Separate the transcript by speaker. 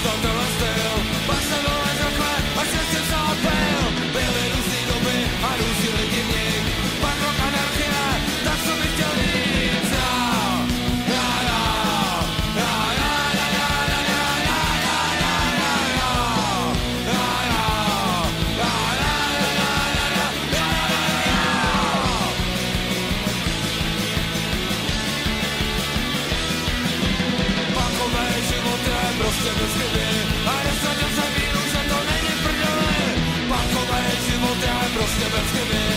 Speaker 1: znal tenhle styl. Pak jsem vylez takhle, až jsem si vzal pil. Byly různý doby a různý lidi v nich. Pak rok anarchie, tak co bych chtěl víc. Prostě bez chyby a nesadil jsem víru, že to není prdele. Pakovej život je prostě bez chyby